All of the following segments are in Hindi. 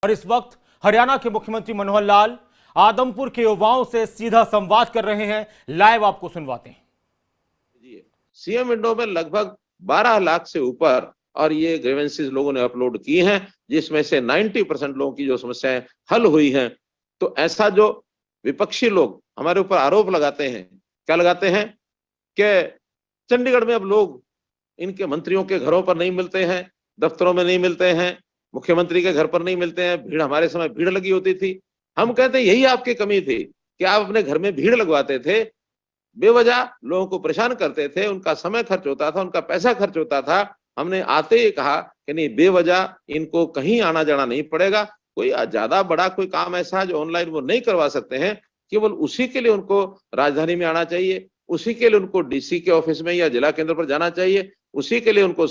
और इस वक्त हरियाणा के मुख्यमंत्री मनोहर लाल आदमपुर के युवाओं से सीधा संवाद कर रहे हैं। लाइव आपको सुनवाते हैं। सीएम विंडो में लगभग 12 लाख से ऊपर और ये ग्रीवेंसेस लोगों ने अपलोड की हैं, जिसमें से 90% लोगों की जो समस्याएं हल हुई हैं। तो ऐसा जो विपक्षी लोग हमारे ऊपर आरोप लगाते हैं, क्या लगाते हैं कि चंडीगढ़ में अब लोग इनके मंत्रियों के घरों पर नहीं मिलते हैं, दफ्तरों में नहीं मिलते हैं, मुख्यमंत्री के घर पर नहीं मिलते हैं, भीड़ हमारे समय भीड़ लगी होती थी। हम कहते हैं यही आपकी कमी थी कि आप अपने घर में भीड़ लगवाते थे, बेवजह लोगों को परेशान करते थे, उनका समय खर्च होता था, उनका पैसा खर्च होता था। हमने आते ही कहा कि नहीं, बेवजह इनको कहीं आना जाना नहीं पड़ेगा। कोई ज्यादा बड़ा कोई काम ऐसा जो ऑनलाइन वो नहीं करवा सकते हैं, केवल उसी के लिए उनको राजधानी में आना चाहिए, उसी के लिए उनको डीसी के ऑफिस में या जिला केंद्र पर जाना चाहिए, उसी के लिए उनको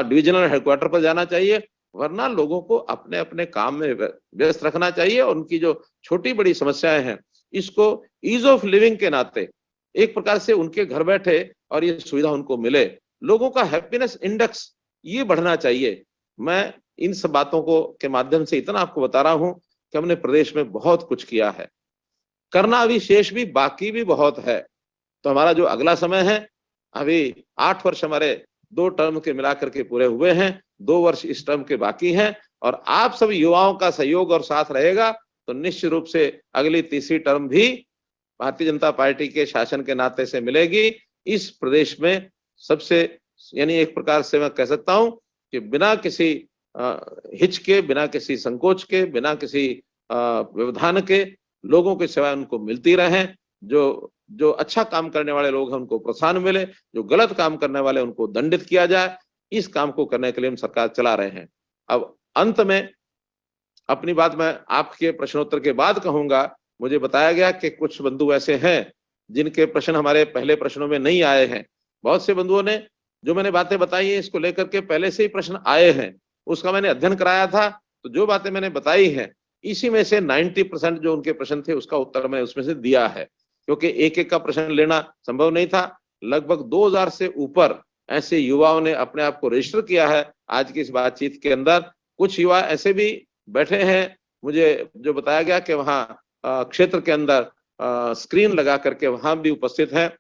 डिविजनल हेडक्वार्टर पर जाना चाहिए। वरना लोगों को अपने अपने काम में व्यस्त रखना चाहिए। उनकी जो छोटी बड़ी समस्याएं हैं, इसको ईज ऑफ लिविंग के नाते एक प्रकार से उनके घर बैठे और ये सुविधा उनको मिले। लोगों का हैप्पीनेस इंडेक्स ये बढ़ना चाहिए। मैं इन सब बातों को के माध्यम से इतना आपको बता रहा हूं कि हमने प्रदेश में बहुत कुछ किया है, करना अभी शेष भी बाकी भी बहुत है। तो हमारा जो अगला समय है, अभी 8 वर्ष हमारे 2 टर्म के मिलाकर के पूरे हुए हैं, 2 वर्ष इस टर्म के बाकी हैं और आप सब युवाओं का सहयोग और साथ रहेगा तो निश्चित रूप से अगली तीसरी टर्म भी भारतीय जनता पार्टी के शासन के नाते से मिलेगी। इस प्रदेश में सबसे यानी एक प्रकार से मैं कह सकता हूं कि बिना किसी हिच के, बिना किसी संकोच के, बिना किसी व्यवधान के लोगों की सेवा उनको मिलती रहे। जो अच्छा काम करने वाले लोग हैं उनको प्रोत्साहन मिले, जो गलत काम करने वाले उनको दंडित किया जाए। इस काम को करने के लिए हम सरकार चला रहे हैं। अब अंत में अपनी बात मैं आपके प्रश्नोत्तर के बाद कहूंगा। मुझे बताया गया कि कुछ बंधु ऐसे हैं जिनके प्रश्न हमारे पहले प्रश्नों में नहीं आए हैं। बहुत से बंधुओं ने जो मैंने बातें बताई है इसको लेकर के पहले से ही प्रश्न आए हैं, उसका मैंने अध्ययन कराया था। तो जो बातें मैंने बताई हैं इसी में से 90% जो उनके प्रश्न थे उसका उत्तर मैं उसमें से दिया है, क्योंकि एक एक का प्रश्न लेना संभव नहीं था। लगभग 2000 से ऊपर ऐसे युवाओं ने अपने आप को रजिस्टर किया है आज की इस बातचीत के अंदर। कुछ युवा ऐसे भी बैठे हैं, मुझे जो बताया गया कि वहां क्षेत्र के अंदर स्क्रीन लगा करके वहां भी उपस्थित हैं,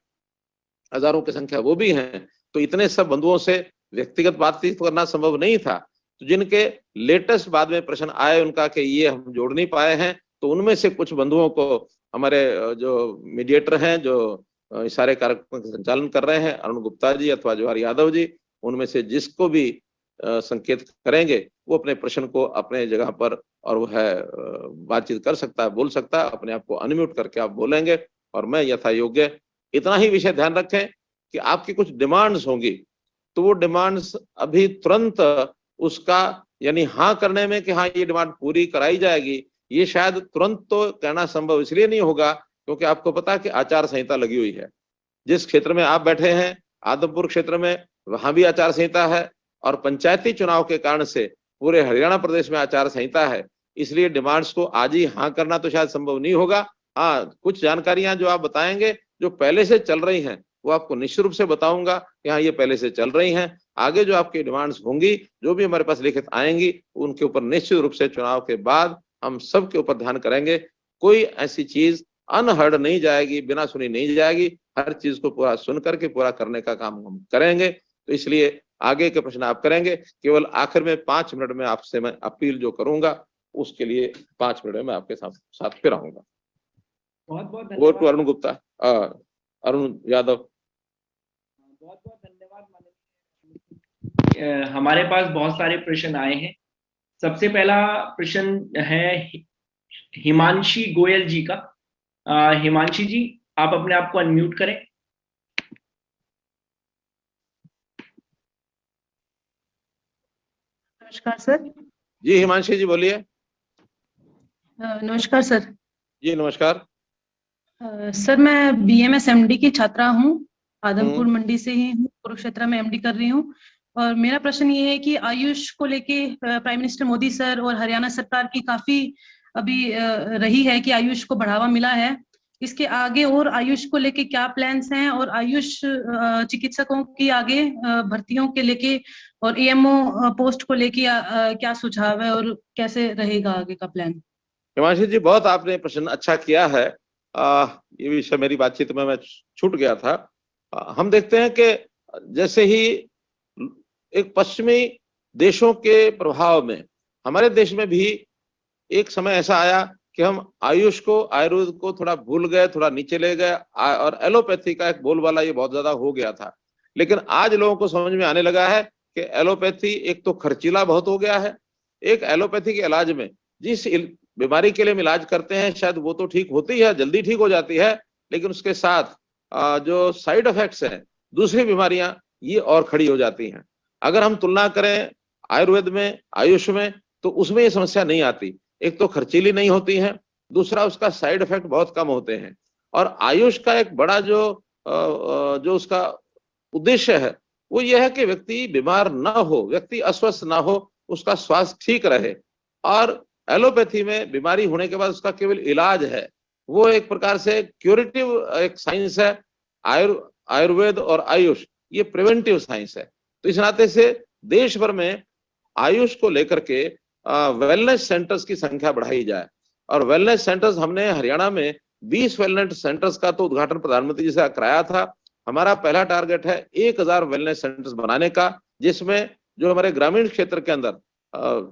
हजारों की संख्या वो भी हैं। तो इतने सब बंधुओं से व्यक्तिगत बातचीत करना संभव नहीं था। तो जिनके लेटेस्ट बाद में प्रश्न आए उनका कि ये हम जोड़ नहीं पाए हैं, तो उनमें से कुछ बंधुओं को हमारे जो मीडिएटर हैं, जो इस सारे कार्यक्रम का संचालन कर रहे हैं, अरुण गुप्ता जी अथवा जवाहर यादव जी, उनमें से जिसको भी संकेत करेंगे वो अपने प्रश्न को अपने जगह पर और वो है बातचीत कर सकता है, बोल सकता है। अपने आप को अनम्यूट करके आप बोलेंगे और मैं यथा योग्य इतना ही विषय ध्यान रखें कि आपकी कुछ डिमांड्स होंगी, तो वो डिमांड्स अभी तुरंत उसका यानी हाँ करने में कि हाँ ये डिमांड पूरी कराई जाएगी, ये शायद तुरंत तो कहना संभव इसलिए नहीं होगा क्योंकि आपको पता है कि आचार संहिता लगी हुई है। जिस क्षेत्र में आप बैठे हैं आदमपुर क्षेत्र में, वहां भी आचार संहिता है और पंचायती चुनाव के कारण से पूरे हरियाणा प्रदेश में आचार संहिता है। इसलिए डिमांड्स को आज ही हाँ करना तो शायद संभव नहीं होगा। हाँ, कुछ जानकारियां जो आप बताएंगे जो पहले से चल रही हैं वो आपको निश्चित रूप से बताऊंगा कि हाँ ये पहले से चल रही हैं। आगे जो आपकी डिमांड्स होंगी जो भी हमारे पास लिखित आएंगी उनके ऊपर निश्चित रूप से चुनाव के बाद हम सबके ऊपर ध्यान करेंगे। कोई ऐसी चीज अनहर्ड नहीं जाएगी, बिना सुनी नहीं जाएगी। हर चीज को पूरा सुन करके पूरा करने का काम हम करेंगे। तो इसलिए आगे के प्रश्न आप करेंगे। केवल आखिर में 5 मिनट में आपसे मैं अपील जो करूंगा उसके लिए 5 मिनट में आपके साथ फिर आऊंगा। बहुत बहुत वो टू अरुण गुप्ता, अरुण यादव। बहुत बहुत धन्यवाद माननीय। हमारे पास बहुत सारे प्रश्न आए हैं। सबसे पहला प्रश्न है हिमांशी गोयल जी का। हिमांशी जी, आप अपने आप को अनम्यूट करें। नमस्कार सर। जी हिमांशी जी बोलिए। नमस्कार सर। जी नमस्कार। सर मैं बीएमएस एमडी की छात्रा हूँ, आदमपुर मंडी से ही हूँ, कुरुक्षेत्र में एमडी कर रही हूँ। और मेरा प्रश्न ये है कि आयुष को लेके प्राइम मिनिस्टर मोदी सर और हरियाणा सरकार की काफी अभी रही है कि आयुष को बढ़ावा मिला है। इसके आगे और आयुष को लेके क्या प्लान्स हैं और आयुष चिकित्सकों की आगे भर्तियों के लेके और एएमओ पोस्ट को लेके क्या सुझाव है और कैसे रहेगा आगे का प्लान? हिमांशी जी, बहुत आपने प्रश्न अच्छा किया है। ये विषय मेरी बातचीत में मैं छूट गया था। हम देखते हैं कि जैसे ही एक पश्चिमी देशों के प्रभाव में हमारे देश में भी एक समय ऐसा आया कि हम आयुष को, आयुर्वेद को थोड़ा भूल गए, थोड़ा नीचे ले गए, और एलोपैथी का एक बोलबाला ये बहुत ज्यादा हो गया था। लेकिन आज लोगों को समझ में आने लगा है कि एलोपैथी एक तो खर्चीला बहुत हो गया है। एक एलोपैथी के इलाज में जिस बीमारी के लिए हम इलाज करते हैं शायद वो तो ठीक होती है, जल्दी ठीक हो जाती है, लेकिन उसके साथ जो साइड इफेक्ट्स हैं, दूसरी बीमारियां ये और खड़ी हो जाती हैं। अगर हम तुलना करें आयुर्वेद में, आयुष में, तो उसमें ये समस्या नहीं आती। एक तो खर्चीली नहीं होती है, दूसरा उसका साइड इफेक्ट बहुत कम होते हैं। और आयुष का एक बड़ा जो उसका उद्देश्य है वो यह है कि व्यक्ति बीमार ना हो, व्यक्ति अस्वस्थ ना हो, उसका स्वास्थ्य ठीक रहे। और एलोपैथी में बीमारी होने के बाद उसका केवल इलाज है, वो एक प्रकार से क्यूरेटिव एक साइंस है। आयुर्वेद और आयुष ये प्रिवेंटिव साइंस है। तो इस नाते से देश भर में आयुष को लेकर के वेलनेस सेंटर्स की संख्या बढ़ाई जाए। और वेलनेस सेंटर्स हमने हरियाणा में 20 वेलनेस सेंटर्स का तो उद्घाटन प्रधानमंत्री जी से कराया था। हमारा पहला टारगेट है 1000 वेलनेस सेंटर्स बनाने का, जिसमें जो हमारे ग्रामीण क्षेत्र के अंदर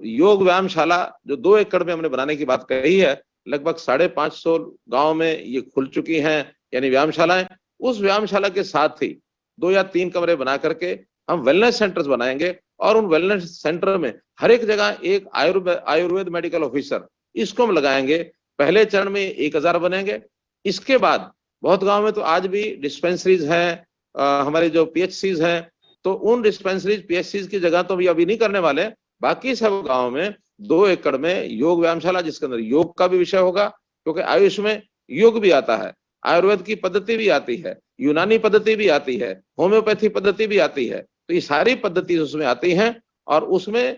योग व्यायामशाला जो 2 एकड़ में हमने बनाने की बात कही है, लगभग 550 गांव में ये खुल चुकी हैं, यानी व्यायामशालाएं। उस व्यायामशाला के साथ ही 2 या 3 कमरे बना करके हम वेलनेस सेंटर्स बनाएंगे। और उन वेलनेस सेंटर में हर एक जगह एक आयुर्वेद मेडिकल ऑफिसर, इसको हम लगाएंगे। पहले चरण में 1000 बनेंगे। इसके बाद बहुत गांव में तो आज भी डिस्पेंसरीज हैं, हमारे जो पीएचसीज हैं, तो उन डिस्पेंसरीज पीएचसीज की जगह तो अभी नहीं करने वाले। बाकी सब गांव में 2 एकड़ में योग व्यायामशाला, जिसके अंदर योग का भी विषय होगा, क्योंकि आयुष में योग भी आता है, आयुर्वेद की पद्धति भी आती है, यूनानी पद्धति भी आती है, होम्योपैथी पद्धति भी आती है। तो ये सारी पद्धति उसमें आती हैं। और उसमें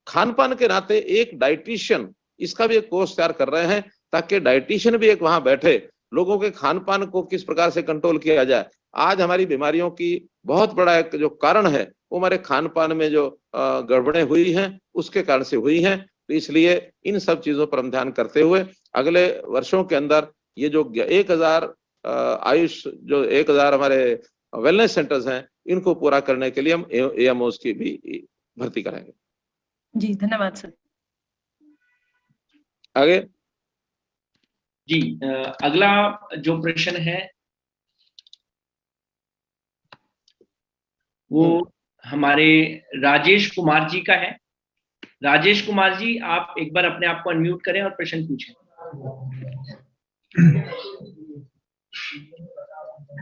खान पान के नाते एक डाइटिशियन, इसका भी एक कोर्स तैयार कर रहे हैं, ताकि डाइटिशियन भी एक वहां बैठे, लोगों के खान पान को किस प्रकार से कंट्रोल किया जाए। आज हमारी बीमारियों की बहुत बड़ा एक जो कारण है वो हमारे खान पान में जो गड़बड़ें हुई हैं उसके कारण से हुई हैं। तो इसलिए इन सब चीजों पर हम ध्यान करते हुए अगले वर्षों के अंदर ये जो 1000 आयुष, जो 1000 हमारे वेलनेस सेंटर्स हैं, इनको पूरा करने के लिए हम एएमओस की भी भर्ती कराएंगे। जी धन्यवाद सर। आगे जी, अगला जो प्रश्न है वो हमारे राजेश कुमार जी का है। राजेश कुमार जी, आप एक बार अपने आप को अनम्यूट करें और प्रश्न पूछें।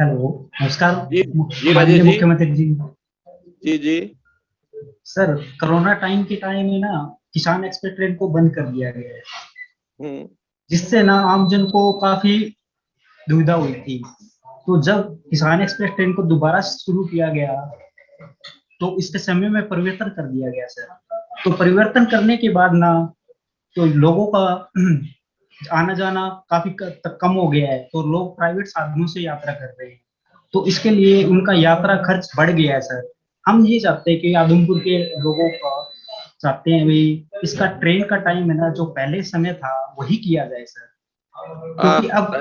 हेलो, नमस्कार। जी राजेश जी। मुख्यमंत्री जी। जी सर, कोरोना टाइम के टाइम में ना किसान एक्सप्रेस ट्रेन को बंद कर दिया गया है, जिससे ना आमजन को काफी दुविधा हुई थी। तो जब किसान एक्सप्रेस ट्रेन को दोबारा शुरू किया गया तो इसके समय में परिवर्तन कर दिया गया सर। तो परिवर्तन करने के बाद ना तो लोगों का आना जाना काफी कम हो गया है, तो लोग प्राइवेट साधनों से यात्रा कर रहे हैं, तो इसके लिए उनका यात्रा खर्च बढ़ गया है सर। हम ये चाहते हैं कि आदमपुर के लोगों का चाहते हैं भाई इसका ट्रेन का टाइम है ना जो पहले समय था वही किया जाए सर, क्योंकि अब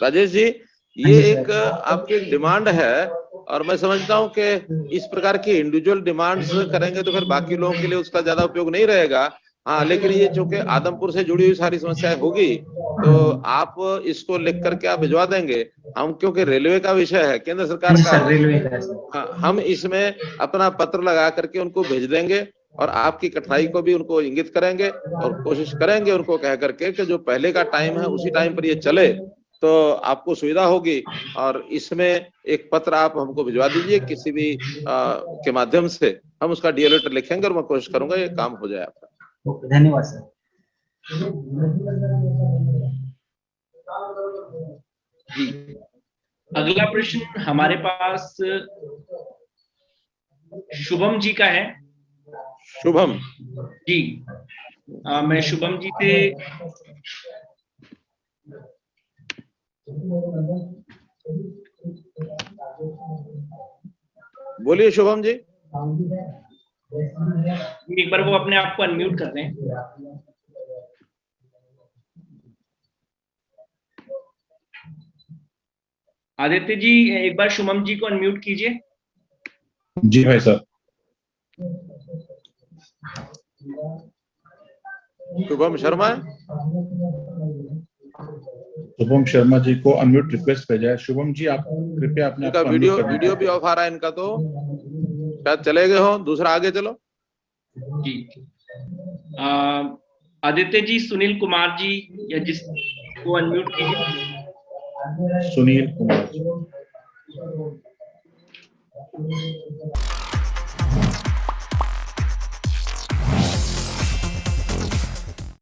राजेश जी ये एक आपकी एक डिमांड है, और मैं समझता हूं कि इस प्रकार की इंडिविजुअल डिमांड्स करेंगे तो फिर बाकी लोगों के लिए उसका ज्यादा उपयोग नहीं रहेगा। हाँ, लेकिन ये चूंकि आदमपुर से जुड़ी हुई सारी समस्याएं होगी तो आप इसको लिख करके आप भिजवा देंगे हम, क्योंकि रेलवे का विषय है, केंद्र सरकार का है। रेलवे का हाँ, हम इसमें अपना पत्र लगा करके उनको भेज देंगे और आपकी कठिनाई को भी उनको इंगित करेंगे और कोशिश करेंगे उनको कह करके कि जो पहले का टाइम है उसी टाइम पर ये चले तो आपको सुविधा होगी। और इसमें एक पत्र आप हमको भिजवा दीजिए किसी भी के माध्यम से, हम उसका डीएल लेटर लिखेंगे और मैं कोशिश करूंगा ये काम हो जाए आपका। धन्यवाद सर। जी, अगला प्रश्न हमारे पास शुभम जी का है। शुभम जी, मैं शुभम जी से बोलिए। शुभम जी एक बार वो अपने आप को अनम्यूट कर लें। आदित्य जी एक बार शुभम जी को अनम्यूट कीजिए। जी भाई साहब। शुभम शर्मा शुभम शर्मा जी को अनम्यूट रिक्वेस्ट भेजा है। शुभम जी आप कृपया अपने आप इनका को वीडियो unmute कर वीडियो भी ऑफ आ रहा है इनका, तो शायद चले गए हो। दूसरा आगे चलो जी। आदित्य जी सुनील कुमार जी या जिसको अनम्यूट कीजिए। सुनील कुमार जी।